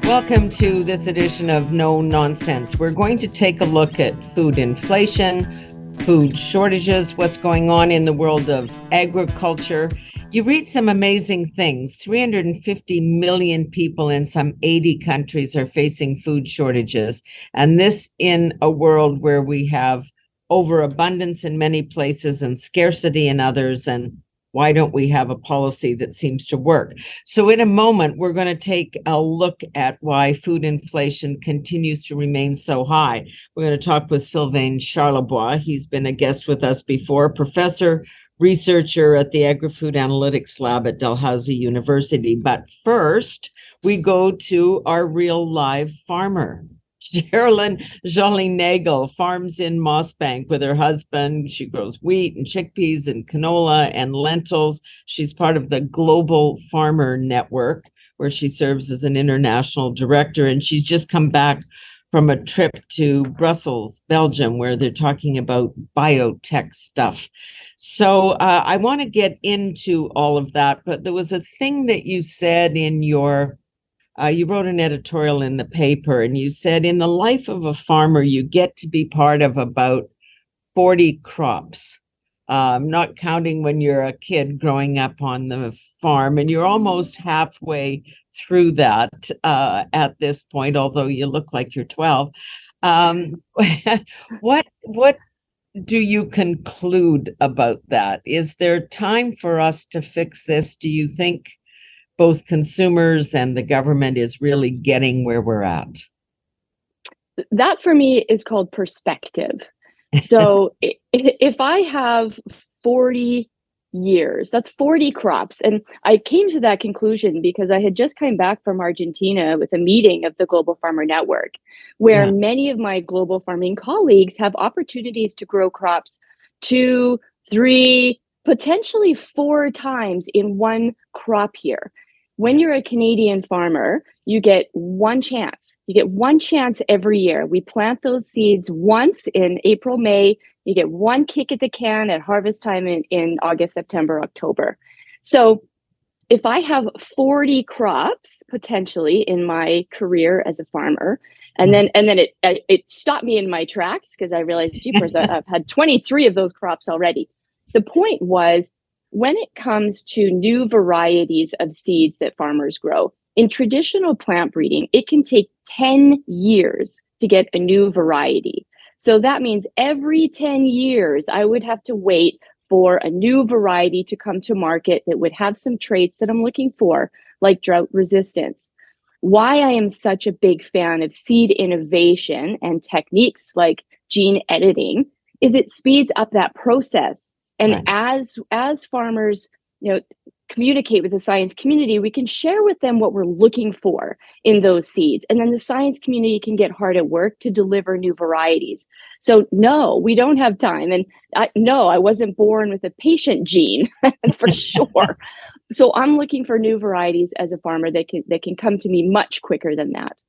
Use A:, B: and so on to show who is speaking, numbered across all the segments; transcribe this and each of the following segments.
A: Welcome to this edition of No Nonsense. We're going to take a look at food inflation, food shortages, what's going on in the world of agriculture. You read some amazing things. 350 million people in some 80 countries are facing food shortages. And this in a world where we have overabundance in many places and scarcity in others. And why don't we have a policy that seems to work? So in a moment, we're going to take a look at why food inflation continues to remain so high. We're going to talk with Sylvain Charlebois. He's been a guest with us before, professor, researcher at the Agri-Food Analytics Lab at Dalhousie University. But first, we go to our real live farmer. Cherilyn Jolly-Nagel farms in Mossbank with her husband. She grows wheat and chickpeas and canola and lentils. She's part of the Global Farmer Network, where she serves as an international director. And she's just come back from a trip to Brussels, Belgium, where they're talking about biotech stuff. So I want to get into all of that, but there was a thing that you said in your you wrote an editorial in the paper, and you said, in the life of a farmer, you get to be part of about 40 crops, not counting when you're a kid growing up on the farm, and you're almost halfway through that at this point, although you look like you're 12. What do you conclude about that? Is there time for us to fix this? Do you think both consumers and the government is really getting where we're at?
B: That for me is called perspective. So if I have 40 years, that's 40 crops. And I came to that conclusion because I had just come back from Argentina with a meeting of the Global Farmer Network, where many of my global farming colleagues have opportunities to grow crops 2, 3, potentially 4 times in one crop year. When you're a Canadian farmer, you get one chance. You get one chance every year. We plant those seeds once in April, May. You get one kick at the can at harvest time in August, September, October. So if I have 40 crops potentially in my career as a farmer, and then it stopped me in my tracks because I realized, jeepers, I've had 23 of those crops already. The point was, when it comes to new varieties of seeds that farmers grow, in traditional plant breeding, it can take 10 years to get a new variety. So that means every 10 years, I would have to wait for a new variety to come to market that would have some traits that I'm looking for, like drought resistance. Why I am such a big fan of seed innovation and techniques like gene editing is it speeds up that process. And as farmers, communicate with the science community, we can share with them what we're looking for in those seeds. And then the science community can get hard at work to deliver new varieties. So no, we don't have time. And I wasn't born with a patient gene for sure. So I'm looking for new varieties as a farmer that can come to me much quicker than that.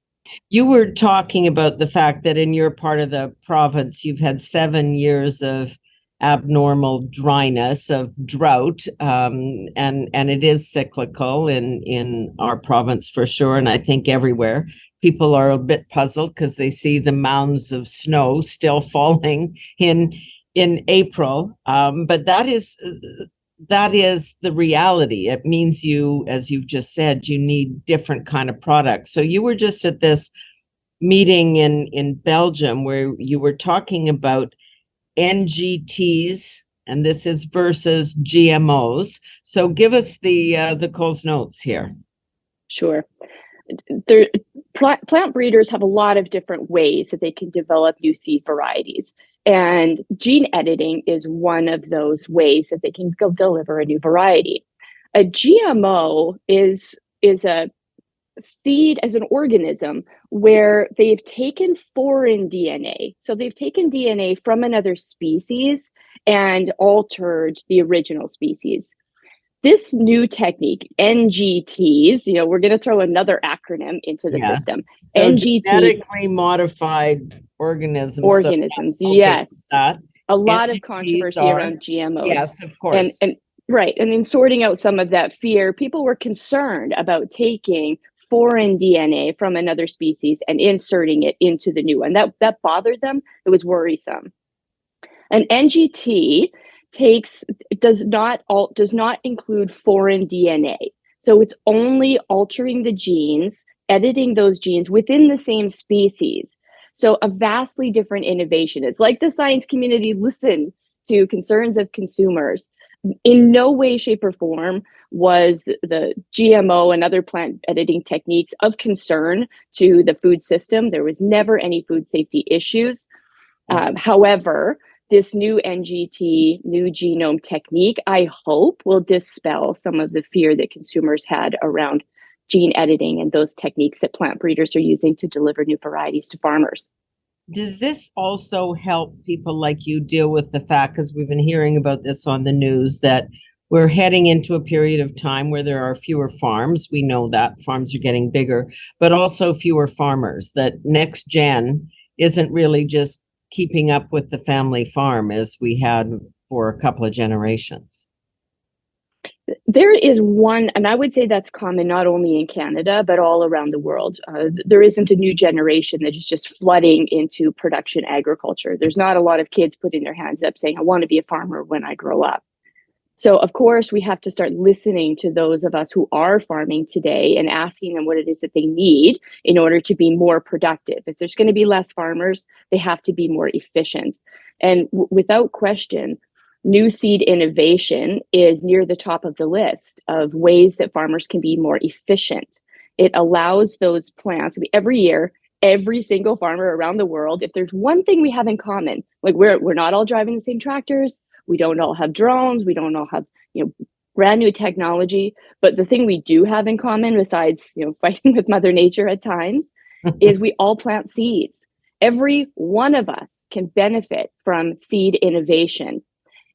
A: You were talking about the fact that in your part of the province, you've had 7 years of abnormal dryness, of drought, and it is cyclical in our province for sure, and I think everywhere. People are a bit puzzled because they see the mounds of snow still falling in April, but that is the reality. It means you, as you've just said, you need different kind of products. So you were just at this meeting in Belgium where you were talking about NGTs, and this is versus GMOs. So give us the Coles notes here.
B: Sure. Plant breeders have a lot of different ways that they can develop new seed varieties. And gene editing is one of those ways that they can go deliver a new variety. A GMO is a seed as an organism where they've taken foreign DNA. So they've taken DNA from another species and altered the original species. This new technique, NGTs, we're going to throw another acronym into the system.
A: So
B: NGT,
A: genetically modified organisms.
B: So yes. A lot
A: NGTs
B: of controversy around GMOs.
A: Yes, of course.
B: And right. And in sorting out some of that fear, people were concerned about taking foreign DNA from another species and inserting it into the new one. That bothered them. It was worrisome. An NGT does not include foreign DNA. So it's only altering the genes, editing those genes within the same species. So a vastly different innovation. It's like the science community listened to concerns of consumers. In no way, shape, or form was the GMO and other plant editing techniques of concern to the food system. There was never any food safety issues. However, this new NGT, new genome technique, I hope will dispel some of the fear that consumers had around gene editing and those techniques that plant breeders are using to deliver new varieties to farmers.
A: Does this also help people like you deal with the fact, because we've been hearing about this on the news, that we're heading into a period of time where there are fewer farms? We know that farms are getting bigger, but also fewer farmers, that next gen isn't really just keeping up with the family farm as we had for a couple of generations.
B: There is one, and I would say that's common not only in Canada, but all around the world. There isn't a new generation that is just flooding into production agriculture. There's not a lot of kids putting their hands up saying, I want to be a farmer when I grow up. So, of course, we have to start listening to those of us who are farming today and asking them what it is that they need in order to be more productive. If there's going to be less farmers, they have to be more efficient. And without question, new seed innovation is near the top of the list of ways that farmers can be more efficient. It allows those plants, every year, every single farmer around the world, if there's one thing we have in common, like we're not all driving the same tractors, we don't all have drones, we don't all have, brand new technology, but the thing we do have in common, besides, fighting with Mother Nature at times, is we all plant seeds. Every one of us can benefit from seed innovation.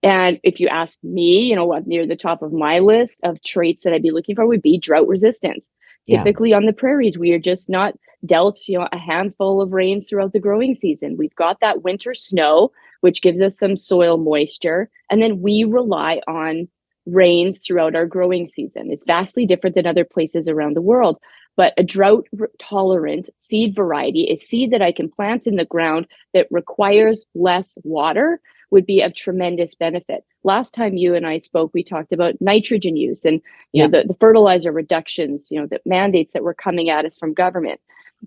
B: And if you ask me, what near the top of my list of traits that I'd be looking for would be drought resistance. Typically on the prairies, we are just not dealt, a handful of rains throughout the growing season. We've got that winter snow, which gives us some soil moisture, and then we rely on rains throughout our growing season. It's vastly different than other places around the world, but a drought-tolerant seed variety, a seed that I can plant in the ground that requires less water, would be of tremendous benefit. Last time you and I spoke, we talked about nitrogen use and the fertilizer reductions, the mandates that were coming at us from government.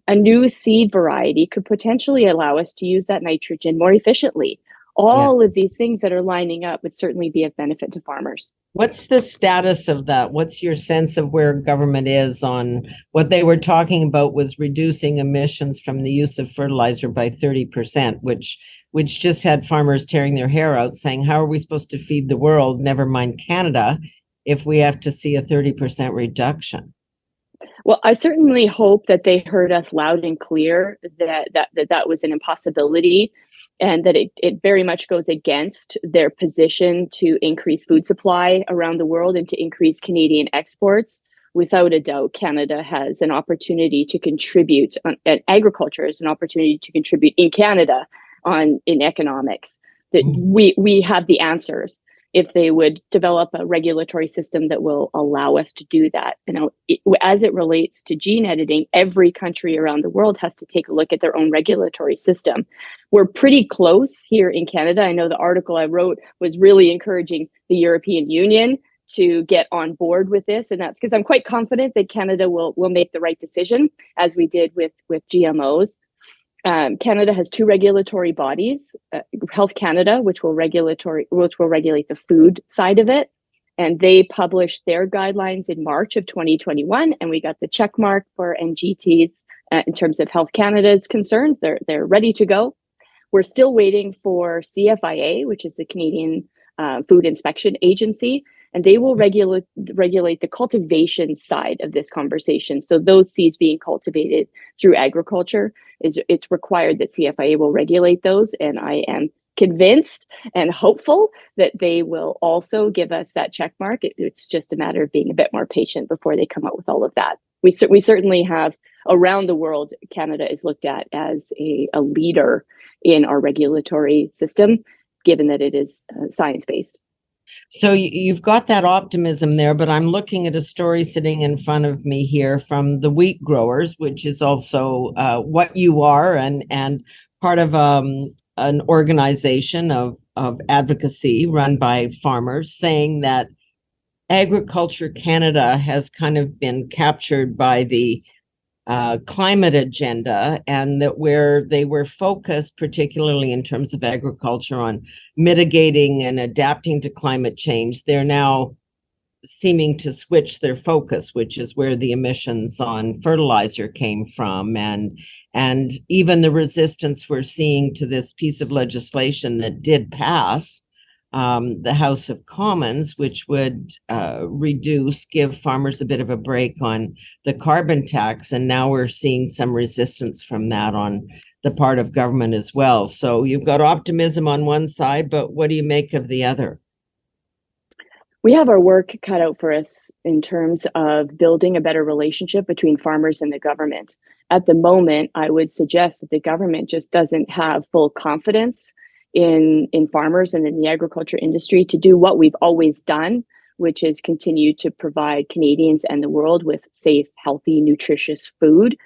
B: A new seed variety could potentially allow us to use that nitrogen more efficiently. All of these things that are lining up would certainly be of benefit to farmers.
A: What's the status of that? What's your sense of where government is on what they were talking about was reducing emissions from the use of fertilizer by 30%, which just had farmers tearing their hair out saying, how are we supposed to feed the world, never mind Canada, if we have to see a 30% reduction?
B: Well, I certainly hope that they heard us loud and clear that was an impossibility, and that it very much goes against their position to increase food supply around the world and to increase Canadian exports. Without a doubt, Canada has an opportunity to contribute, and agriculture is an opportunity to contribute in Canada in economics. That we have the answers if they would develop a regulatory system that will allow us to do that. As it relates to gene editing, every country around the world has to take a look at their own regulatory system. We're pretty close here in Canada. I know the article I wrote was really encouraging the European Union to get on board with this, and that's because I'm quite confident that Canada will make the right decision, as we did with GMOs. Canada has two regulatory bodies, Health Canada, which will regulate the food side of it, and they published their guidelines in March of 2021, and we got the check mark for NGTs in terms of Health Canada's concerns. They're ready to go. We're still waiting for CFIA, which is the Canadian Food Inspection Agency, and they will regulate the cultivation side of this conversation. So those seeds being cultivated through agriculture, it's required that CFIA will regulate those, and I am convinced and hopeful that they will also give us that check mark. It's just a matter of being a bit more patient before they come out with all of that. We certainly have, around the world, Canada is looked at as a leader in our regulatory system, given that it is science-based.
A: So you've got that optimism there, but I'm looking at a story sitting in front of me here from the wheat growers, which is also what you are, and part of an organization of advocacy run by farmers, saying that Agriculture Canada has kind of been captured by the climate agenda, and that where they were focused, particularly in terms of agriculture, on mitigating and adapting to climate change, they're now seeming to switch their focus, which is where the emissions on fertilizer came from, and even the resistance we're seeing to this piece of legislation that did pass the House of Commons, which would give farmers a bit of a break on the carbon tax. And now we're seeing some resistance from that on the part of government as well. So you've got optimism on one side, but what do you make of the other?
B: We have our work cut out for us in terms of building a better relationship between farmers and the government. At the moment, I would suggest that the government just doesn't have full confidence in farmers and in the agriculture industry to do what we've always done, which is continue to provide Canadians and the world with safe, healthy, nutritious food.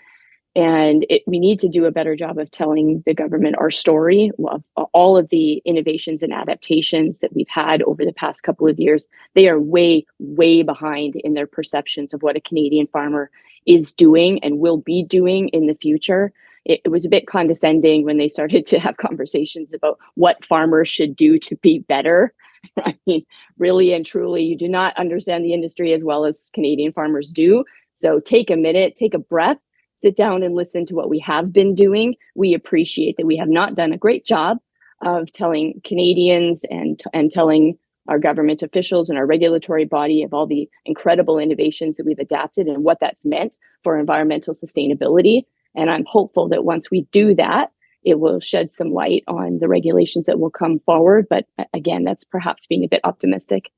B: And we need to do a better job of telling the government our story of all of the innovations and adaptations that we've had over the past couple of years. They are way, way behind in their perceptions of what a Canadian farmer is doing and will be doing in the future. It was a bit condescending when they started to have conversations about what farmers should do to be better. I mean, really and truly, you do not understand the industry as well as Canadian farmers do. So take a minute, take a breath, sit down and listen to what we have been doing. We appreciate that we have not done a great job of telling Canadians and telling our government officials and our regulatory body of all the incredible innovations that we've adapted and what that's meant for environmental sustainability. And I'm hopeful that once we do that, it will shed some light on the regulations that will come forward. But again, that's perhaps being a bit optimistic.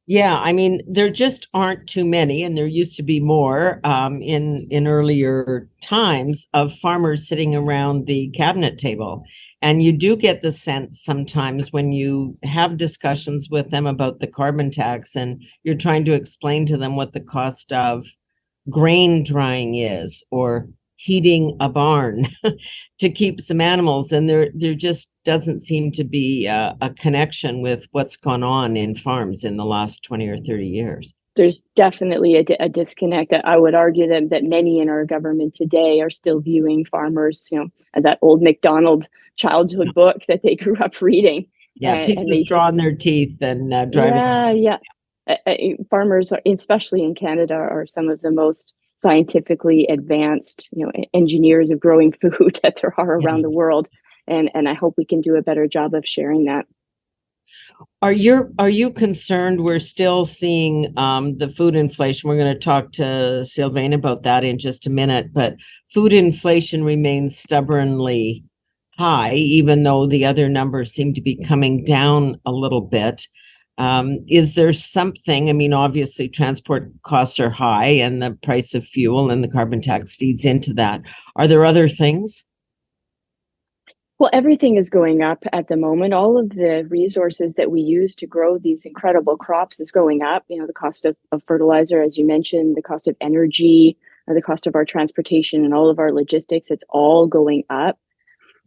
A: Yeah, I mean, there just aren't too many, and there used to be more in earlier times of farmers sitting around the cabinet table. And you do get the sense sometimes when you have discussions with them about the carbon tax, and you're trying to explain to them what the cost of grain drying is, or heating a barn to keep some animals, and there just doesn't seem to be a connection with what's gone on in farms in the last 20 or 30 years.
B: There's definitely a disconnect. I would argue that many in our government today are still viewing farmers, that old MacDonald childhood book that they grew up reading.
A: Yeah, people straw in their teeth and driving.
B: Yeah. Farmers, especially in Canada, are some of the most scientifically advanced, engineers of growing food that there are around the world. And I hope we can do a better job of sharing that.
A: Are you concerned we're still seeing the food inflation? We're going to talk to Sylvain about that in just a minute, but food inflation remains stubbornly high, even though the other numbers seem to be coming down a little bit. Is there something, I mean, obviously transport costs are high and the price of fuel and the carbon tax feeds into that. Are there other things?
B: Well, everything is going up at the moment. All of the resources that we use to grow these incredible crops is going up. The cost of fertilizer, as you mentioned, the cost of energy, the cost of our transportation and all of our logistics, it's all going up.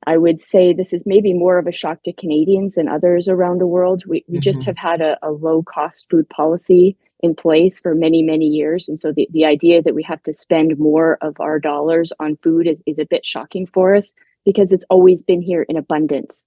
B: I would say this is maybe more of a shock to Canadians than others around the world. We just have had a low cost food policy in place for many, many years. And so the idea that we have to spend more of our dollars on food is a bit shocking for us because it's always been here in abundance.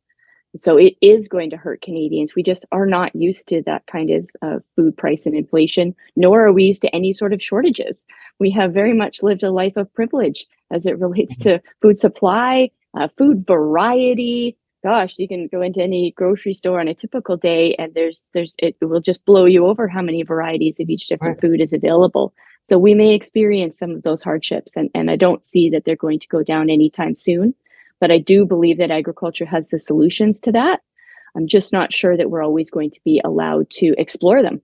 B: So it is going to hurt Canadians. We just are not used to that kind of food price and inflation, nor are we used to any sort of shortages. We have very much lived a life of privilege as it relates to food supply, food variety. Gosh, you can go into any grocery store on a typical day and it will just blow you over how many varieties of each different food is available. So we may experience some of those hardships, and I don't see that they're going to go down anytime soon. But I do believe that agriculture has the solutions to that. I'm just not sure that we're always going to be allowed to explore them.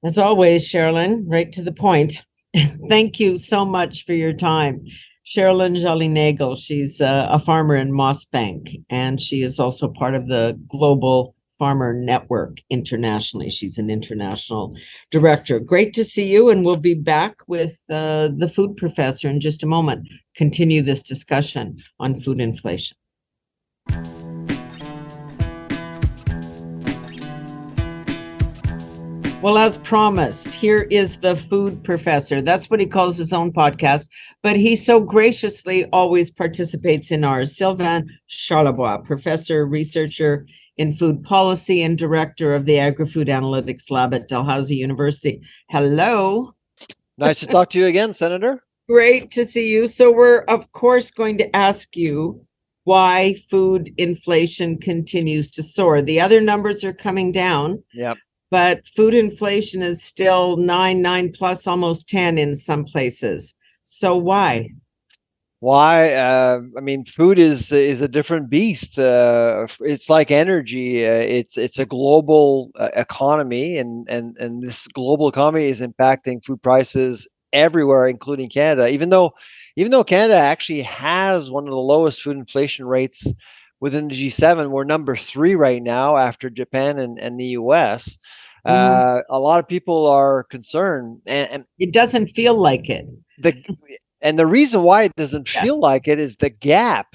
A: As always, Cherilyn, right to the point. Thank you so much for your time. Cherilyn Jolly-Nagel, she's a farmer in Mossbank, and she is also part of the global Farmer Network internationally. She's an international director. Great to see you, and we'll be back with the food professor in just a moment. Continue this discussion on food inflation. Well, as promised, here is the food professor. That's what he calls his own podcast, but he so graciously always participates in ours. Sylvain Charlebois, professor, researcher in food policy, and director of the Agri-Food Analytics Lab at Dalhousie University. Hello.
C: Nice to talk to you again, Senator.
A: Great to see you. So we're, of course, going to ask you why food inflation continues to soar. The other numbers are coming down.
C: Yep.
A: But food inflation is still 9 plus, almost 10 in some places. So why?
C: Why? I mean, food is a different beast. It's like energy. It's a global economy, and this global economy is impacting food prices everywhere, including Canada. Even though Canada actually has one of the lowest food inflation rates within the G7, we're number 3 right now after Japan and the US. A lot of people are concerned, and
A: it doesn't feel like it.
C: The reason why it doesn't feel like it is the gap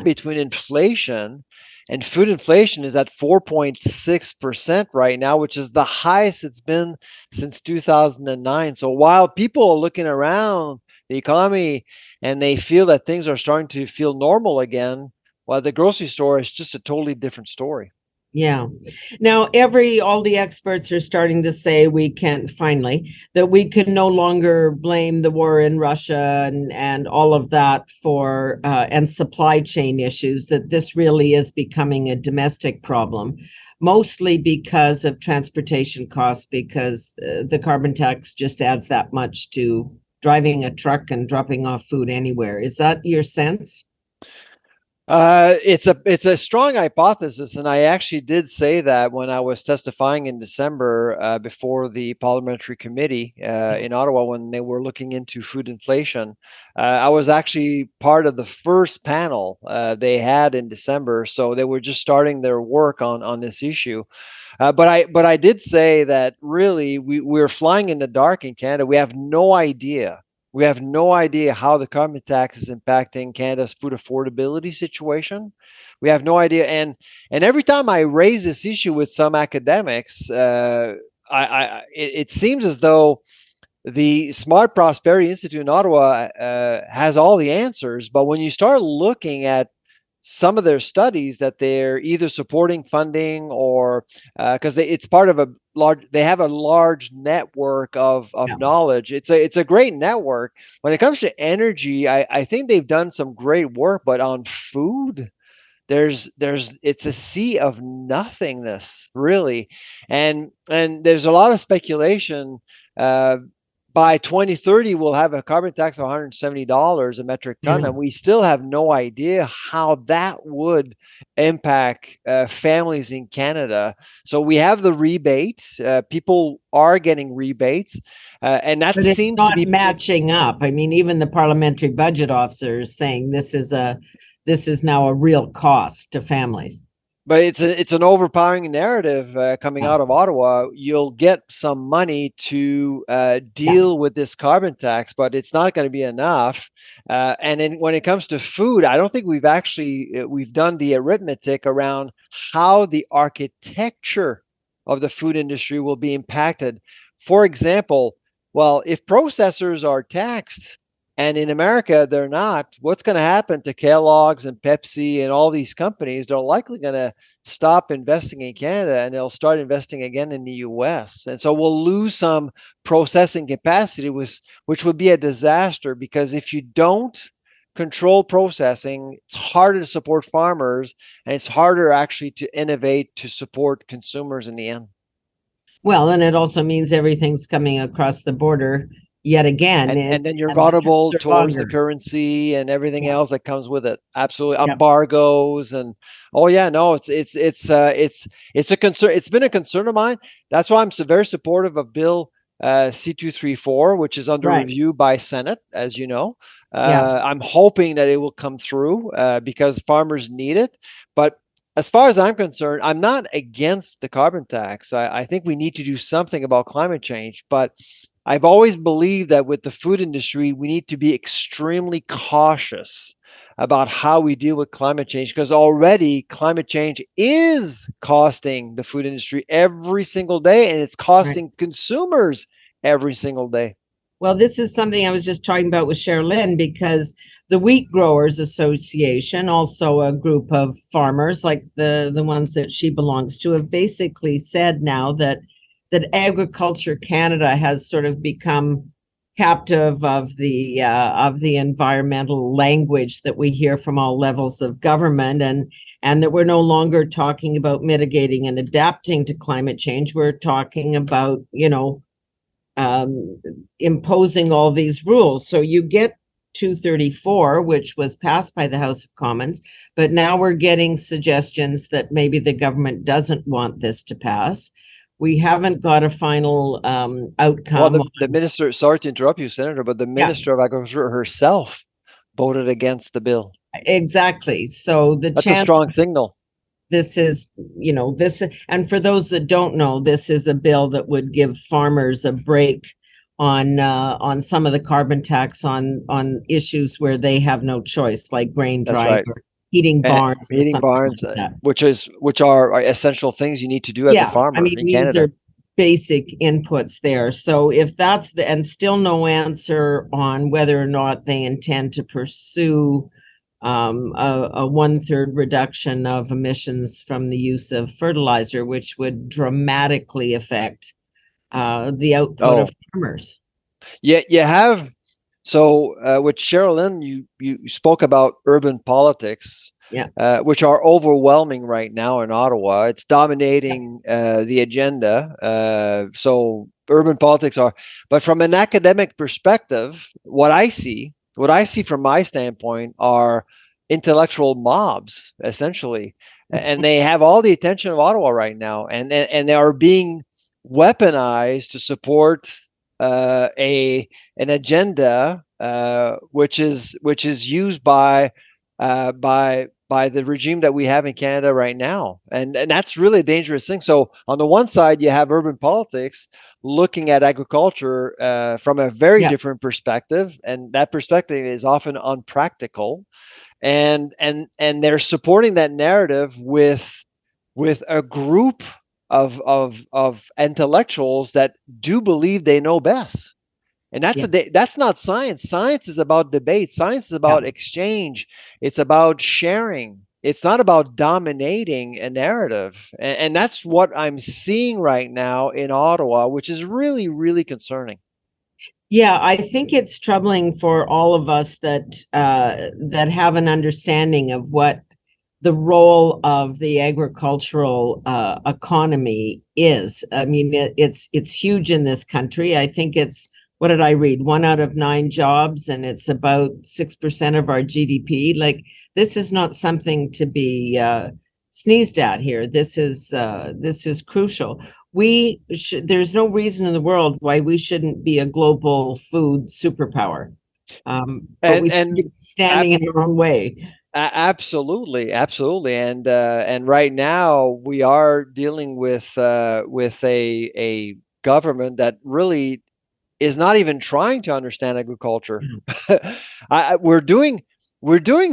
C: between inflation and food inflation is at 4.6% right now, which is the highest it's been since 2009. So while people are looking around the economy and they feel that things are starting to feel normal again, well, the grocery store is just a totally different story.
A: Yeah. Now, all the experts are starting to say that we can no longer blame the war in Russia and all of that for and supply chain issues, that this really is becoming a domestic problem, mostly because of transportation costs, because the carbon tax just adds that much to driving a truck and dropping off food anywhere. Is that your sense?
C: It's a strong hypothesis, and I actually did say that when I was testifying in December before the parliamentary committee in Ottawa when they were looking into food inflation. I was actually part of the first panel they had in December, so they were just starting their work on this issue. But I did say that really we're flying in the dark in Canada. We have no idea. We have no idea how the carbon tax is impacting Canada's food affordability situation. We have no idea. And every time I raise this issue with some academics, it seems as though the Smart Prosperity Institute in Ottawa has all the answers. But when you start looking at some of their studies that they're either supporting funding or because it's part of they have a large network of knowledge. It's a great network. When it comes to energy, I think they've done some great work, but on food, it's a sea of nothingness, really. And there's a lot of speculation. By 2030, we'll have a carbon tax of $170 a metric ton, and we still have no idea how that would impact families in Canada. So we have the rebates. People are getting rebates, and that
A: but
C: seems to be
A: matching up. I mean, even the parliamentary budget officer is saying this is now a real cost to families.
C: But it's an overpowering narrative coming out of Ottawa. You'll get some money to deal with this carbon tax, but it's not going to be enough. And then when it comes to food, I don't think we've done the arithmetic around how the architecture of the food industry will be impacted. For example, well, if processors are taxed, and in America, they're not. What's going to happen to Kellogg's and Pepsi and all these companies? They're likely going to stop investing in Canada and they'll start investing again in the US. And so we'll lose some processing capacity, which would be a disaster, because if you don't control processing, it's harder to support farmers and it's harder actually to innovate to support consumers in the end.
A: Well, and it also means everything's coming across the border yet again,
C: and then you're vulnerable towards the currency and everything else that comes with it. Absolutely, embargoes and it's a concern. It's been a concern of mine. That's why I'm so very supportive of Bill C-234, which is under review by Senate, as you know. I'm hoping that it will come through because farmers need it. But as far as I'm concerned, I'm not against the carbon tax. I think we need to do something about climate change, but I've always believed that with the food industry, we need to be extremely cautious about how we deal with climate change, because already climate change is costing the food industry every single day, and it's
A: Right.
C: costing consumers every single day.
A: Well, this is something I was just talking about with Cherilyn, because the Wheat Growers Association, also a group of farmers like the ones that she belongs to, have basically said now that Agriculture Canada has sort of become captive of the environmental language that we hear from all levels of government, and that we're no longer talking about mitigating and adapting to climate change. We're talking about, imposing all these rules. So you get 234, which was passed by the House of Commons, but now we're getting suggestions that maybe the government doesn't want this to pass. We haven't got a final outcome.
C: Well, the minister, sorry to interrupt you, Senator, but the Minister of Agriculture herself voted against the bill.
A: Exactly. So
C: that's a strong signal.
A: This is, this, and for those that don't know, this is a bill that would give farmers a break on some of the carbon tax on issues where they have no choice, like grain drying or heating barns,
C: heating barns,
A: like that.
C: which are essential things you need to do as a farmer.
A: I mean,
C: in
A: these
C: Canada.
A: are basic inputs there. So if that's and still no answer on whether or not they intend to pursue a 1/3 reduction of emissions from the use of fertilizer, which would dramatically affect the output of farmers.
C: Yeah, you have. So with Cherilyn, you spoke about urban politics, which are overwhelming right now in Ottawa. It's dominating the agenda. So urban politics are, but from an academic perspective, what I see from my standpoint are intellectual mobs, essentially, and they have all the attention of Ottawa right now, and they are being weaponized to support an agenda which is used by the regime that we have in Canada right now, and that's really a dangerous thing. So on the one side, you have urban politics looking at agriculture from a very different perspective, and that perspective is often unpractical, and they're supporting that narrative with a group of intellectuals that do believe they know best. And that's not science. Science is about debate. Science is about exchange. It's about sharing. It's not about dominating a narrative. And that's what I'm seeing right now in Ottawa, which is really, really concerning.
A: Yeah, I think it's troubling for all of us that have an understanding of what the role of the agricultural economy is. I mean, it's huge in this country. I think it's, what did I read? 1 out of 9 jobs, and it's about 6% of our GDP. Like, this is not something to be sneezed at here. This is crucial. There's no reason in the world why we shouldn't be a global food superpower. But we keep standing in our own way.
C: Absolutely, and right now we are dealing with a government that really is not even trying to understand agriculture. We're doing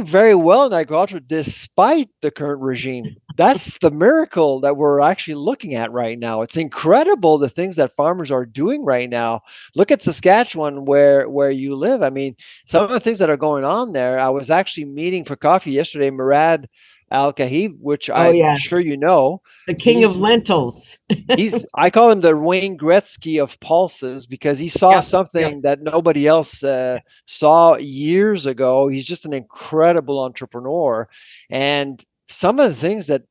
C: very well in agriculture despite the current regime. That's the miracle that we're actually looking at right now. It's incredible the things that farmers are doing right now. Look at Saskatchewan, where you live. I mean, some of the things that are going on there. I was actually meeting for coffee yesterday, Murad Al-Kahib, which I'm sure you know.
A: The king of lentils.
C: I call him the Wayne Gretzky of pulses, because he saw something that nobody else saw years ago. He's just an incredible entrepreneur. And some of the things that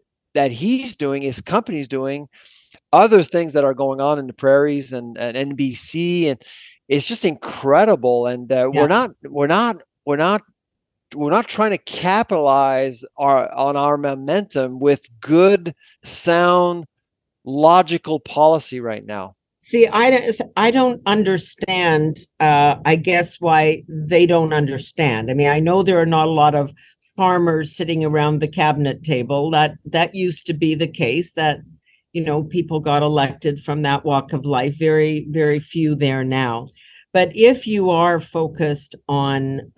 C: he's doing, his company's doing, other things that are going on in the prairies and NBC, and it's just incredible. And we're not trying to capitalize on our momentum with good, sound, logical policy right now.
A: See, I don't understand, I guess, why they don't understand. I mean, I know there are not a lot of farmers sitting around the cabinet table. That used to be the case, that people got elected from that walk of life. Very, very few there now. But if you are focused on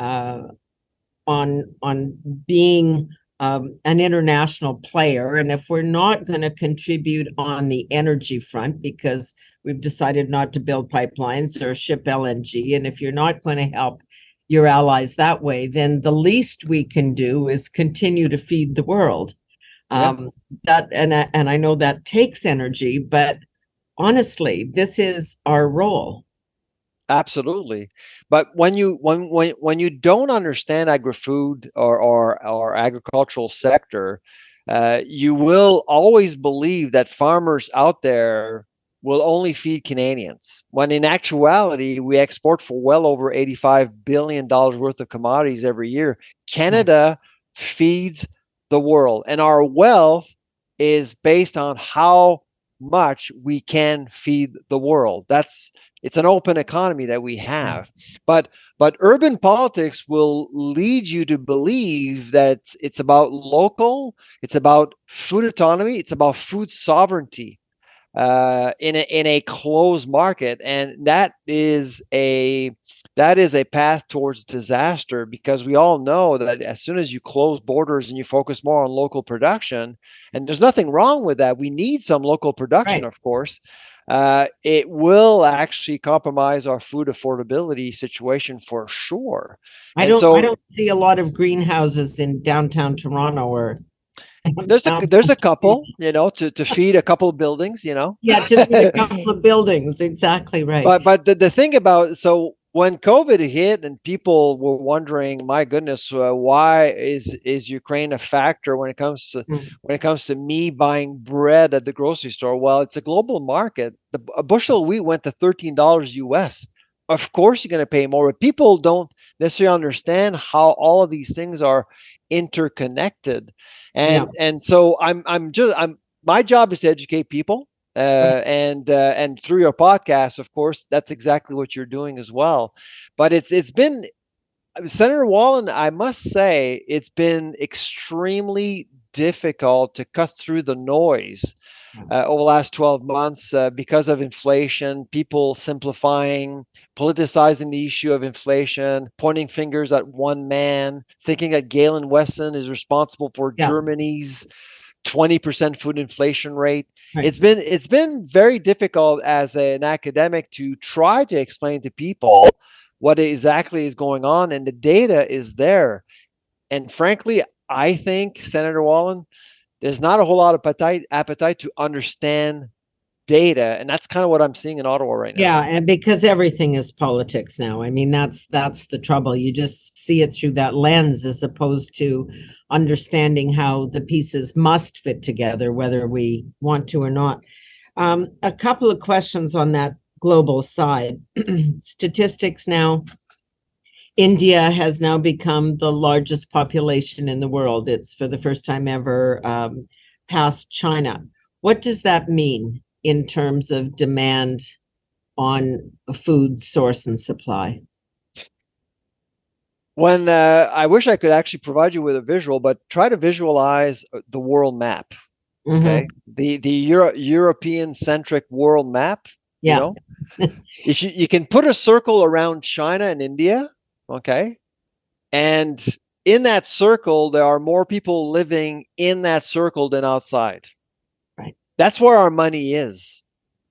A: being an international player, and if we're not going to contribute on the energy front because we've decided not to build pipelines or ship LNG, and if you're not going to help your allies that way, then the least we can do is continue to feed the world. And I know that takes energy, but honestly, this is our role.
C: Absolutely. But when you don't understand agri-food or agricultural sector, you will always believe that farmers out there will only feed Canadians, when in actuality we export for well over $85 billion worth of commodities every year. Canada feeds the world, and our wealth is based on how much we can feed the world. It's an open economy that we have. But urban politics will lead you to believe that it's about local, it's about food autonomy, it's about food sovereignty in a closed market, and that is a path towards disaster, because we all know that as soon as you close borders and you focus more on local production, and there's nothing wrong with that, we need some local production, of course, it will actually compromise our food affordability situation for sure.
A: I don't see a lot of greenhouses in downtown Toronto or
C: there's a couple, to feed a couple of buildings,
A: Yeah, to feed a couple of buildings. Exactly right.
C: But the thing about, so when COVID hit and people were wondering, my goodness, why is Ukraine a factor when it comes to me buying bread at the grocery store? Well, it's a global market. A bushel of wheat went to $13 US. Of course, you're going to pay more, but people don't necessarily understand how all of these things are interconnected. And so my job is to educate people, and through your podcast, of course, that's exactly what you're doing as well. But it's been, Senator Wallen, I must say, it's been extremely difficult to cut through the noise over the last 12 months because of inflation, people simplifying, politicizing the issue of inflation, pointing fingers at one man, thinking that Galen Weston is responsible for Germany's 20% food inflation rate. Right. It's been very difficult as an academic to try to explain to people what exactly is going on, and the data is there. And frankly, I think, Senator Wallen, there's not a whole lot of appetite to understand data, and that's kind of what I'm seeing in Ottawa right now.
A: Yeah, and because everything is politics now. I mean, that's the trouble. You just see it through that lens, as opposed to understanding how the pieces must fit together, whether we want to or not. A couple of questions on that global side. Statistics now. India has now become the largest population in the world. It's for the first time ever past China. What does that mean in terms of demand on a food source and supply?
C: When I wish I could actually provide you with a visual, but try to visualize the world map. Okay, the European centric world map. If you can put a circle around China and India. Okay. And in that circle, there are more people living in that circle than outside.
A: Right.
C: That's where our money is.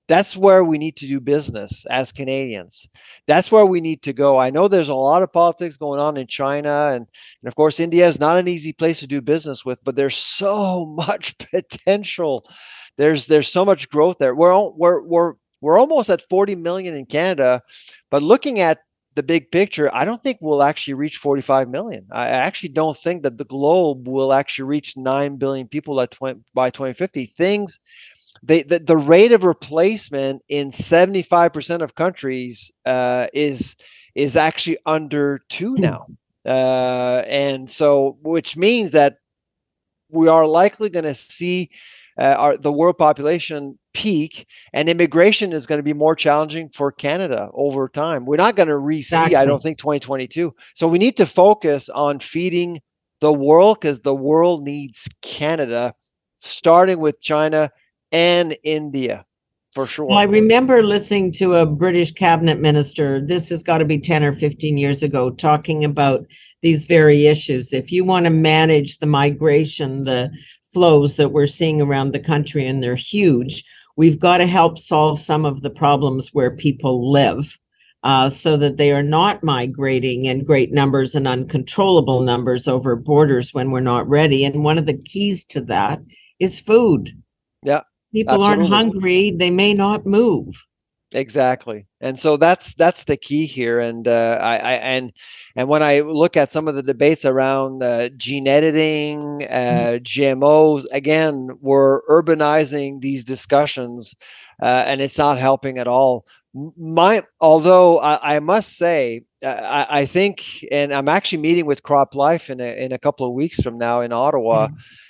C: That's where we need to do business as Canadians. That's where we need to go. I know there's a lot of politics going on in China, and of course, India is not an easy place to do business with, but there's so much potential. There's so much growth there. We're almost at 40 million in Canada, but looking at the big picture, I don't think we'll actually reach 45 million. I actually don't think that the globe will actually reach 9 billion people by 2050. The rate of replacement in 75% of countries is actually under 2 now. And so, which means that we are likely going to see the world population peak, and immigration is going to be more challenging for Canada over time. We're not going to I don't think, 2022. So we need to focus on feeding the world, because the world needs Canada, starting with China and India, for
A: Well, I
C: sure.
A: remember listening to a British cabinet minister, this has got to be 10 or 15 years ago, talking about these very issues. If you want to manage the migration, the flows that we're seeing around the country, and they're huge, we've got to help solve some of the problems where people live, so that they are not migrating in great numbers and uncontrollable numbers over borders when we're not ready. And one of the keys to that is food.
C: Yeah,
A: People aren't
C: absolutely.
A: hungry, they may not move.
C: Exactly. And so that's the key here. And and when I look at some of the debates around gene editing, GMOs, again, we're urbanizing these discussions, and it's not helping at all. Although I must say, I think, and I'm actually meeting with Crop Life in a couple of weeks from now in Ottawa.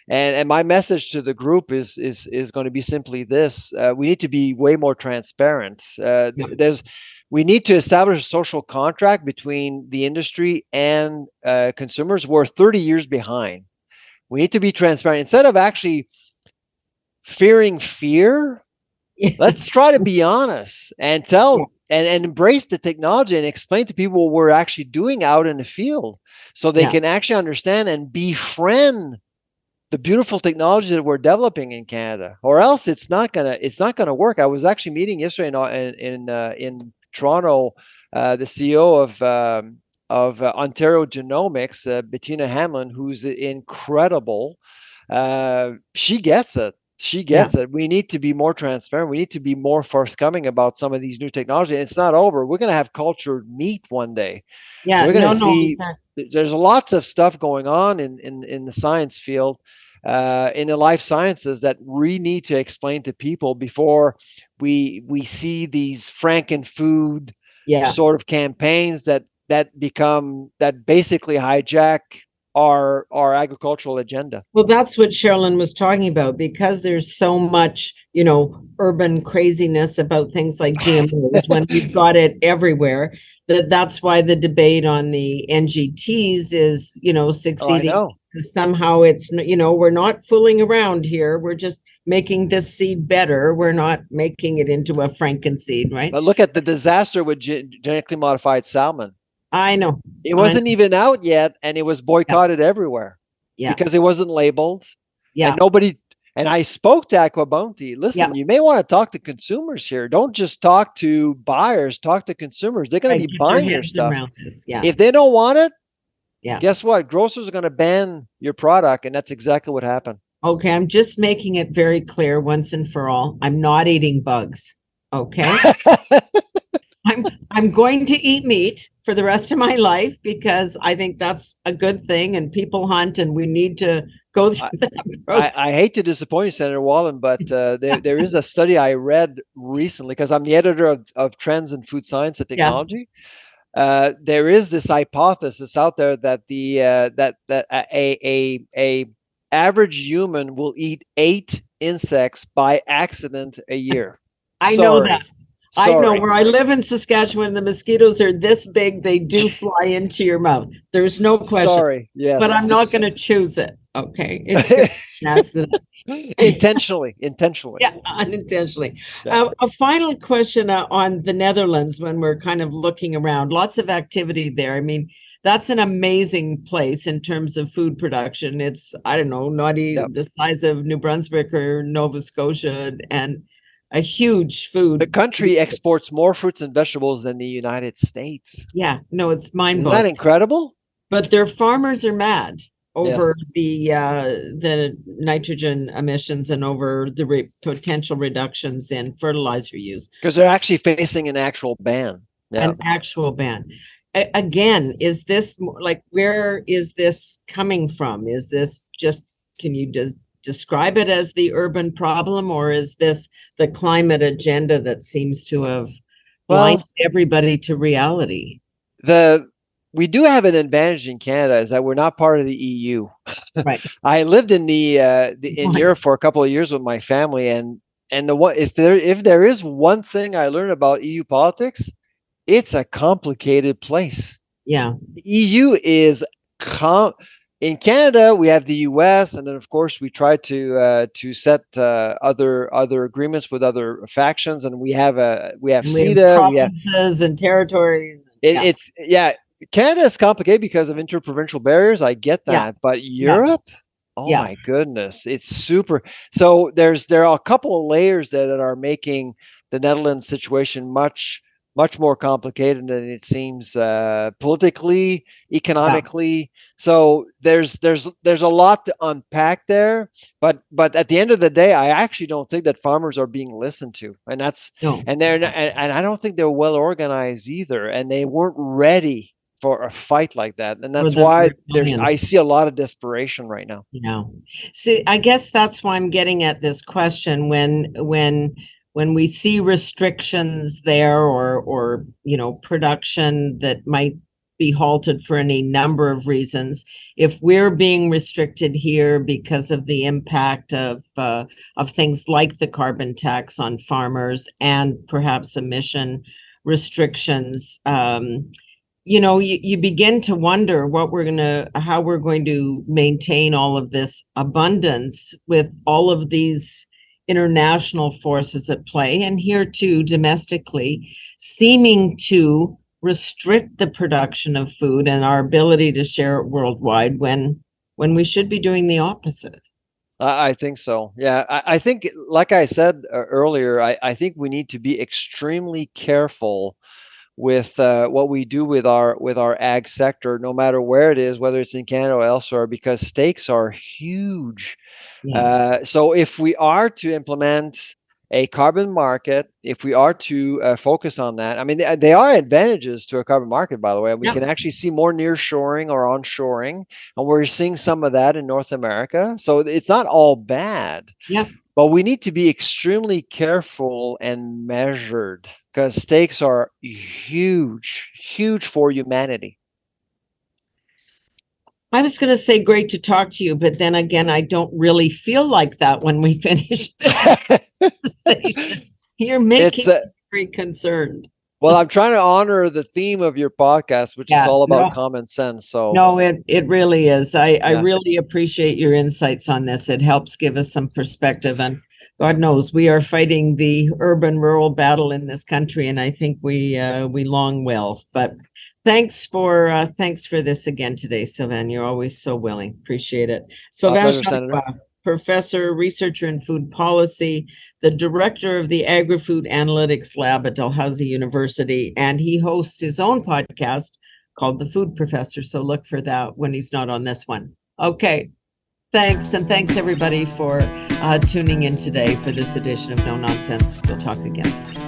C: And my message to the group is going to be simply this: we need to be way more transparent. We need to establish a social contract between the industry and consumers. We're 30 years behind. We need to be transparent instead of actually fearing fear. Let's try to be honest and tell and embrace the technology and explain to people what we're actually doing out in the field, so they can actually understand and befriend the beautiful technology that we're developing in Canada, or else it's not gonna work. I was actually meeting yesterday in Toronto, the CEO of Ontario Genomics, Bettina Hamlin, who's incredible. She gets it. She gets it. We need to be more transparent. We need to be more forthcoming about some of these new technology. And it's not over. We're going to have cultured meat one day. We're going to see. There's lots of stuff going on in the science field, in the life sciences, that we need to explain to people before we see these Franken-food sort of campaigns that basically hijack our agricultural agenda.
A: Well, that's what Cherilyn was talking about, because there's so much, urban craziness about things like GMOs when we've got it everywhere. That's why the debate on the NGTs is, succeeding.
C: Oh, I know.
A: Somehow it's, we're not fooling around here. We're just making this seed better. We're not making it into a Frankenseed, right?
C: But look at the disaster with genetically modified salmon.
A: I know.
C: It wasn't even out yet, and it was boycotted everywhere because it wasn't labeled. And nobody. And I spoke to Aqua Bounty. Listen, you may want to talk to consumers here. Don't just talk to buyers. Talk to consumers. They're going to be buying your stuff. If they don't want it, guess what? Grocers are going to ban your product, and that's exactly what happened.
A: Okay, I'm just making it very clear once and for all. I'm not eating bugs. Okay. I'm going to eat meat for the rest of my life, because I think that's a good thing, and people hunt, and we need to go through that process.
C: I hate to disappoint you, Senator Wallen, but there is a study I read recently, because I'm the editor of Trends in Food Science and Technology. There is this hypothesis out there that a average human will eat 8 insects by accident a year.
A: I know that. Sorry. I know, where I live in Saskatchewan, the mosquitoes are this big, they do fly into your mouth. There's no question.
C: Sorry, yes.
A: But I'm not going to choose it. Okay. It's an accident.
C: Intentionally.
A: Yeah, unintentionally. Yeah. A final question on the Netherlands, when we're kind of looking around. Lots of activity there. I mean, that's an amazing place in terms of food production. It's, I don't know, not even the size of New Brunswick or Nova Scotia, and a huge food.
C: The country exports more fruits and vegetables than the United States.
A: Yeah, no, it's mind-blowing.
C: Isn't that incredible?
A: But their farmers are mad over the nitrogen emissions and over the potential reductions in fertilizer use. Because
C: they're actually facing an actual ban.
A: An actual ban. Again, is this like, where is this coming from? Is this just, can you just describe it as the urban problem, or is this the climate agenda that seems to have blinded everybody to reality?
C: We do have an advantage in Canada, is that we're not part of the EU.
A: Right.
C: I lived in in Europe for a couple of years with my family, and if there is one thing I learned about EU politics, it's a complicated place.
A: Yeah.
C: The EU is in Canada, we have the U.S., and then of course we try to set other agreements with other factions, and we have CETA. We have
A: provinces and territories. Yeah.
C: it's Canada is complicated because of interprovincial barriers. I get
A: Yeah.
C: that, but Europe, oh
A: Yeah.
C: my goodness, it's super. So there are a couple of layers that are making the Netherlands situation much more complicated than it seems, politically, economically. So there's a lot to unpack there. But at the end of the day, I actually don't think that farmers are being listened to, and
A: No.
C: they're not, and I don't think they're well organized either, and they weren't ready for a fight like that. And that's why I see a lot of desperation right now.
A: Yeah. See, I guess that's why I'm getting at this question when we see restrictions there or production that might be halted for any number of reasons. If we're being restricted here because of the impact of things like the carbon tax on farmers and perhaps emission restrictions, you begin to wonder how we're going to maintain all of this abundance with all of these international forces at play, and here too domestically seeming to restrict the production of food and our ability to share it worldwide when we should be doing the opposite.
C: I think so. Yeah, I think, like I said earlier, I think we need to be extremely careful with what we do with our ag sector, no matter where it is, whether it's in Canada or elsewhere, because stakes are huge.
A: Yeah.
C: So if we are to implement a carbon market, if we are to focus on that, I mean, they are advantages to a carbon market, by the way. We can actually see more nearshoring or onshoring, and we're seeing some of that in North America. So it's not all bad.
A: Yeah.
C: But we need to be extremely careful and measured because stakes are huge, huge for humanity.
A: I was going to say great to talk to you, but then again, I don't really feel like that when we finish this conversation. You're making me very concerned.
C: Well, I'm trying to honor the theme of your podcast, which is all about common sense. So
A: no, it really is. I really appreciate your insights on this. It helps give us some perspective, and God knows we are fighting the urban-rural battle in this country, and I think we long will. But thanks for this again today, Sylvain. You're always so willing. Appreciate it. Sylvain Charlebois, professor, researcher in food policy, the director of the Agri-Food Analytics Lab at Dalhousie University, and he hosts his own podcast called The Food Professor. So look for that when he's not on this one. Okay. Thanks. And thanks everybody for tuning in today for this edition of No Nonsense. We'll talk again soon.